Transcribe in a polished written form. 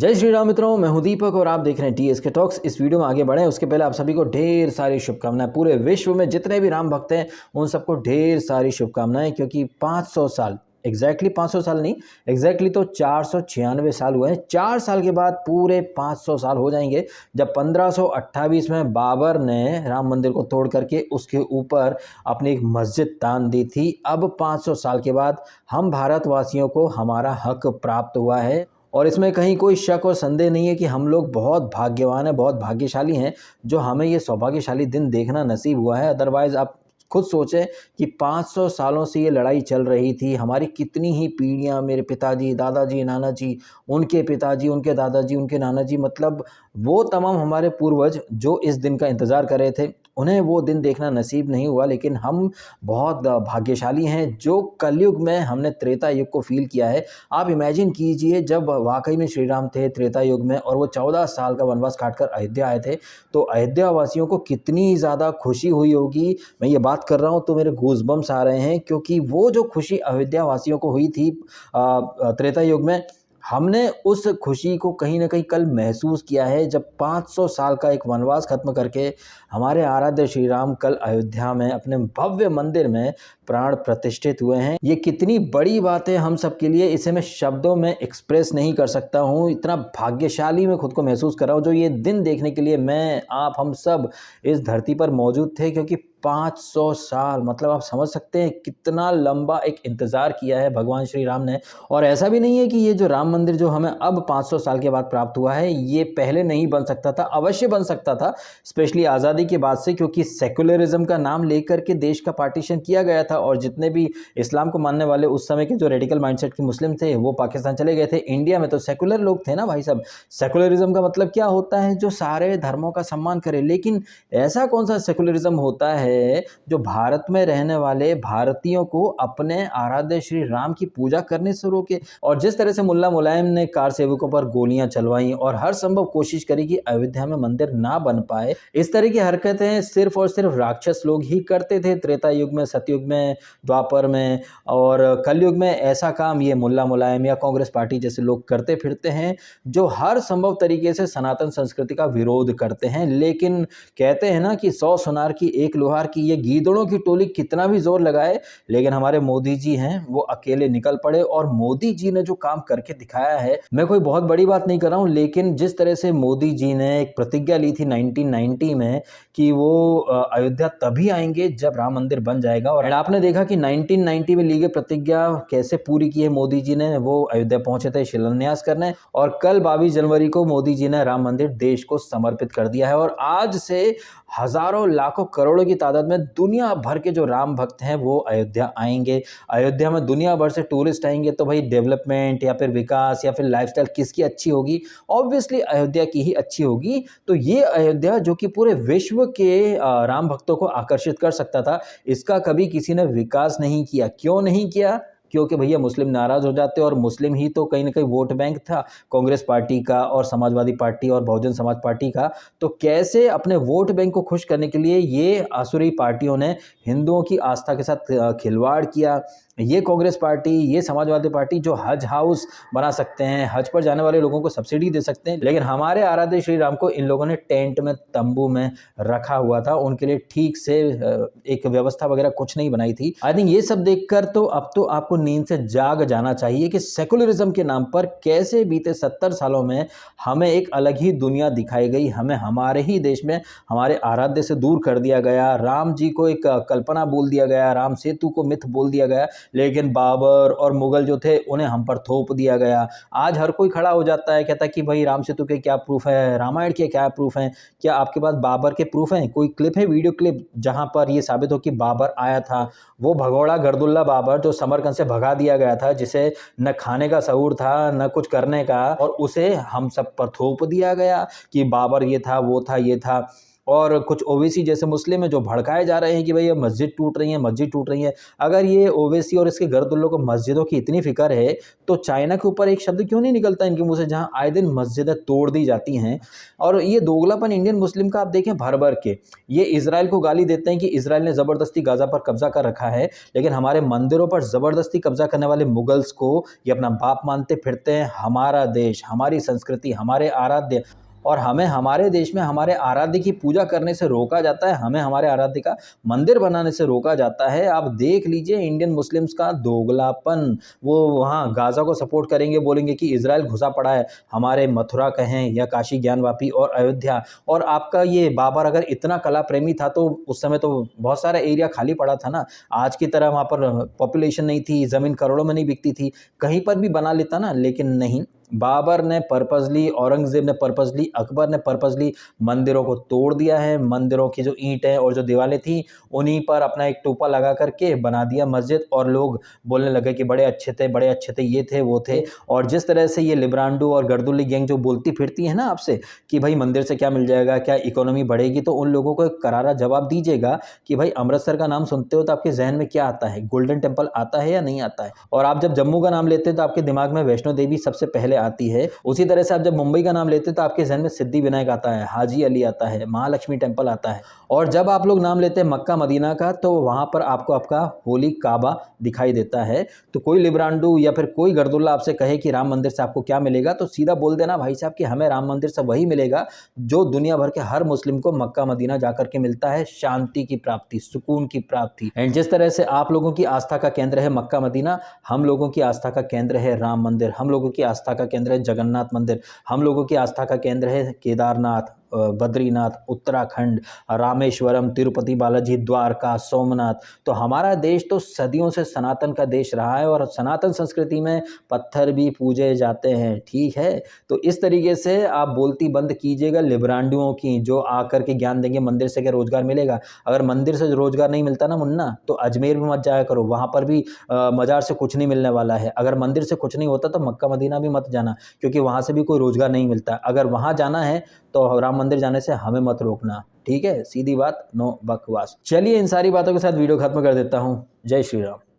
जय श्री राम मित्रों, मैं हूं दीपक और आप देख रहे हैं टीएसके टॉक्स। इस वीडियो में आगे बढ़े उसके पहले आप सभी को ढेर सारी शुभकामनाएं। पूरे विश्व में जितने भी राम भक्त हैं उन सबको ढेर सारी शुभकामनाएं, क्योंकि 500 साल एग्जैक्टली 500 साल नहीं, एग्जैक्टली तो 496 साल हुए हैं। 4 साल के बाद पूरे 500 साल हो जाएंगे जब 1528 में बाबर ने राम मंदिर को तोड़ करके उसके ऊपर अपनी एक मस्जिद तान दी थी। अब 500 साल के बाद हम भारतवासियों को हमारा हक प्राप्त हुआ है और इसमें कहीं कोई शक और संदेह नहीं है कि हम लोग बहुत भाग्यवान हैं, बहुत भाग्यशाली हैं जो हमें ये सौभाग्यशाली दिन देखना नसीब हुआ है। अदरवाइज़ आप खुद सोचें कि 500 सालों से ये लड़ाई चल रही थी, हमारी कितनी ही पीढ़ियां, मेरे पिताजी, दादाजी, नाना जी, उनके पिताजी, उनके दादाजी, उनके नाना जी, मतलब वो तमाम हमारे पूर्वज जो इस दिन का इंतज़ार कर रहे थे, उन्हें वो दिन देखना नसीब नहीं हुआ। लेकिन हम बहुत भाग्यशाली हैं जो कलयुग में हमने त्रेता युग को फील किया है। आप इमेजिन कीजिए जब वाकई में श्री राम थे त्रेता युग में और वो 14 साल का वनवास काटकर अयोध्या आए थे, तो अयोध्या वासियों को कितनी ज़्यादा खुशी हुई होगी। मैं ये बात कर रहा हूँ तो मेरे गूज़बम्स आ रहे हैं, क्योंकि वो जो खुशी अयोध्या वासियों को हुई थी त्रेता युग में, हमने उस खुशी को कहीं ना कहीं कल महसूस किया है जब 500 साल का एक वनवास खत्म करके हमारे आराध्य श्री राम कल अयोध्या में अपने भव्य मंदिर में प्राण प्रतिष्ठित हुए हैं। ये कितनी बड़ी बात है हम सब के लिए, इसे मैं शब्दों में एक्सप्रेस नहीं कर सकता हूँ। इतना भाग्यशाली मैं खुद को महसूस कर रहा हूँ जो ये दिन देखने के लिए मैं, आप, हम सब इस धरती पर मौजूद थे। क्योंकि 500 साल मतलब आप समझ सकते हैं कितना लंबा एक इंतज़ार किया है भगवान श्री राम ने। और ऐसा भी नहीं है कि ये जो राम मंदिर जो हमें अब 500 साल के बाद प्राप्त हुआ है ये पहले नहीं बन सकता था, अवश्य बन सकता था, स्पेशली आज़ादी के बाद से, क्योंकि सेकुलरिज्म का नाम लेकर के देश का पार्टीशन किया गया था और जितने भी इस्लाम को मानने वाले उस समय के जो रेडिकल माइंडसेट के मुस्लिम थे वो पाकिस्तान चले गए थे। इंडिया में तो सेकुलर लोग थे ना भाई साहब। सेकुलरिज्म का मतलब क्या होता है? जो सारे धर्मों का सम्मान करे। लेकिन ऐसा कौन सा सेकुलरिज्म होता है जो भारत में रहने वाले भारतीयों को अपने आराध्य श्री राम की पूजा करने से रोके? और जिस तरह से मुल्ला मुलायम ने कार सेवकों पर गोलियां चलवाई और हर संभव कोशिश करी कि अयोध्या में मंदिर ना बन पाए, इस तरह की हरकतें सिर्फ और सिर्फ राक्षस लोग ही करते थे त्रेता युग में, सतयुग में, द्वापर में। और कलयुग में ऐसा काम ये मुल्ला मुलायम या कांग्रेस पार्टी जैसे लोग करते फिरते हैं जो हर संभव तरीके से सनातन संस्कृति का विरोध करते हैं। लेकिन कहते हैं ना कि 100 सुनार की एक लोहार की, ये गीदड़ों की टोली कितना भी जोर लगाए, लेकिन हमारे मोदी जी हैं वो अकेले निकल पड़े। और मोदी जी ने जो काम करके दिखाया है, मैं कोई बहुत बड़ी बात नहीं कर रहा हूं, लेकिन जिस तरह से मोदी जी ने एक प्रतिज्ञा ली थी 1990 में कि वो अयोध्या तभी आएंगे जब राम मंदिर बन जाएगा, और आपने देखा कि 1990 में ली गई प्रतिज्ञा कैसे पूरी की है मोदी जी ने। वो अयोध्या पहुंचे थे शिलान्यास करने और कल 22 जनवरी को मोदी जी ने राम मंदिर देश को समर्पित कर दिया है। और आज से हजारों लाखों करोड़ों की तादाद में दुनिया भर के जो राम भक्त हैं वो अयोध्या आएंगे। अयोध्या में दुनिया भर से टूरिस्ट आएंगे, तो भाई डेवलपमेंट या फिर विकास या फिर लाइफस्टाइल किसकी अच्छी होगी? ऑब्वियसली अयोध्या की ही अच्छी होगी। तो ये अयोध्या जो कि पूरे विश्व के राम भक्तों को आकर्षित कर सकता था, इसका कभी किसी ने विकास नहीं किया। क्यों नहीं किया? क्योंकि भैया मुस्लिम नाराज हो जाते, और मुस्लिम ही तो कहीं ना कहीं वोट बैंक था कांग्रेस पार्टी का और समाजवादी पार्टी और बहुजन समाज पार्टी का। तो कैसे अपने वोट बैंक को खुश करने के लिए ये आसुरी पार्टियों ने हिंदुओं की आस्था के साथ खिलवाड़ किया। ये कांग्रेस पार्टी, ये समाजवादी पार्टी जो हज हाउस बना सकते हैं, हज पर जाने वाले लोगों को सब्सिडी दे सकते हैं, लेकिन हमारे आराध्य श्री राम को इन लोगों ने टेंट में, तंबू में रखा हुआ था। उनके लिए ठीक से एक व्यवस्था वगैरह कुछ नहीं बनाई थी। आई थिंक ये सब देखकर तो अब तो आपको नींद से जाग जाना चाहिए कि सेकुलरिज्म के नाम पर कैसे बीते 70 सालों में हमें एक अलग ही दुनिया दिखाई गई। हमें हमारे ही देश में हमारे आराध्य से दूर कर दिया गया, राम जी को एक कल्पना बोल दिया गया, राम सेतु को मिथ बोल दिया गया, लेकिन बाबर और मुगल जो थे उन्हें हम पर थोप दिया गया। आज हर कोई खड़ा हो जाता है, कहता है कि भाई राम सेतु के क्या प्रूफ है, रामायण के क्या प्रूफ हैं, क्या आपके पास बाबर के प्रूफ हैं? कोई क्लिप है, वीडियो क्लिप, जहां पर यह साबित हो कि बाबर आया था, वो भगोड़ा गर्दुल्ला बाबर जो समरकंद से भगा दिया गया था, जिसे न खाने का शऊर था न कुछ करने का, और उसे हम सब पर थोप दिया गया कि बाबर ये था, वो था, ये था। और कुछ ओवैसी जैसे मुस्लिम हैं जो भड़काए जा रहे हैं कि भाई ये मस्जिद टूट रही है, मस्जिद टूट रही है। अगर ये ओवैसी और इसके गर्दुल्लों को मस्जिदों की इतनी फिक्र है तो चाइना के ऊपर एक शब्द क्यों नहीं निकलता इनके मुंह से, जहां आए दिन मस्जिदें तोड़ दी जाती हैं। और ये दोगलापन इंडियन मुस्लिम का आप देखें भर भर के, ये इजराइल को गाली देते हैं कि इजराइल ने ज़बरदस्ती गाज़ा पर कब्जा कर रखा है, लेकिन हमारे मंदिरों पर ज़बरदस्ती कब्जा करने वाले मुगल्स को ये अपना बाप मानते फिरते हैं। हमारा देश, हमारी संस्कृति, हमारे आराध्य, और हमें हमारे देश में हमारे आराध्य की पूजा करने से रोका जाता है, हमें हमारे आराध्य का मंदिर बनाने से रोका जाता है। आप देख लीजिए इंडियन मुस्लिम्स का दोगलापन। वो वहाँ गाज़ा को सपोर्ट करेंगे, बोलेंगे कि इजराइल घुसा पड़ा है, हमारे मथुरा कहें या काशी ज्ञानवापी और अयोध्या। और आपका ये बाबर अगर इतना कला प्रेमी था तो उस समय तो बहुत सारा एरिया खाली पड़ा था ना, आज की तरह वहाँ पर पॉपुलेशन नहीं थी, ज़मीन करोड़ों में नहीं बिकती थी, कहीं पर भी बना लेता ना, लेकिन नहीं। बाबर ने पर्पसली, औरंगज़ेब ने पर्पसली, अकबर ने पर्पसली मंदिरों को तोड़ दिया है। मंदिरों की जो ईंटें और जो दीवारें थी उन्हीं पर अपना एक टोपा लगा करके बना दिया मस्जिद, और लोग बोलने लगे कि बड़े अच्छे थे, बड़े अच्छे थे, ये थे, वो थे। और जिस तरह से ये लिब्रांडो और गर्दुल्ली गैंग जो बोलती फिरती है ना आपसे कि भाई मंदिर से क्या मिल जाएगा, क्या इकोनॉमी बढ़ेगी, तो उन लोगों को एक करारा जवाब दीजिएगा कि भाई अमृतसर का नाम सुनते हो तो आपके जहन में क्या आता है, गोल्डन टेम्पल आता है या नहीं आता है। और आप जब जम्मू का नाम लेते हैं तो आपके दिमाग में वैष्णो देवी सबसे पहले आती है। उसी तरह से आप जब मुंबई का नाम लेते हैं तो आपके जहन में सिद्धि विनायक आता है, हाजी अली आता है, महालक्ष्मी टेम्पल आता है। और जब आप लोग नाम लेते हैं मक्का मदीना का तो वहाँ पर आपको आपका होली काबा दिखाई देता है। तो कोई लिब्रांडू या फिर कोई गर्दुल्ला आपसे कहे कि राम मंदिर से आपको क्या मिलेगा, तो सीधा बोल देना भाई साहब कि हमें राम मंदिर से वही मिलेगा जो दुनिया भर के हर मुस्लिम को मक्का मदीना जाकर के मिलता है, शांति की प्राप्ति, सुकून की प्राप्ति। एंड जिस तरह से आप लोगों की आस्था का केंद्र है मक्का मदीना, हम लोगों की आस्था का केंद्र है राम मंदिर, हम लोगों की आस्था का केंद्र है जगन्नाथ मंदिर, हम लोगों की आस्था का केंद्र है केदारनाथ, बद्रीनाथ, उत्तराखंड, रामेश्वरम, तिरुपति बालाजी, द्वारका, सोमनाथ। तो हमारा देश तो सदियों से सनातन का देश रहा है और सनातन संस्कृति में पत्थर भी पूजे जाते हैं, ठीक है। तो इस तरीके से आप बोलती बंद कीजिएगा लिब्रांडुओं की, जो आकर के ज्ञान देंगे मंदिर से क्या रोजगार मिलेगा। अगर मंदिर से रोजगार नहीं मिलता ना मुन्ना, तो अजमेर भी मत जाया करो, वहाँ पर भी मजार से कुछ नहीं मिलने वाला है। अगर मंदिर से कुछ नहीं होता तो मक्का मदीना भी मत जाना, क्योंकि वहाँ से भी कोई रोजगार नहीं मिलता। अगर वहाँ जाना है तो राम मंदिर जाने से हमें मत रोकना, ठीक है। सीधी बात, नो बकवास। चलिए इन सारी बातों के साथ वीडियो खत्म कर देता हूँ। जय श्री राम।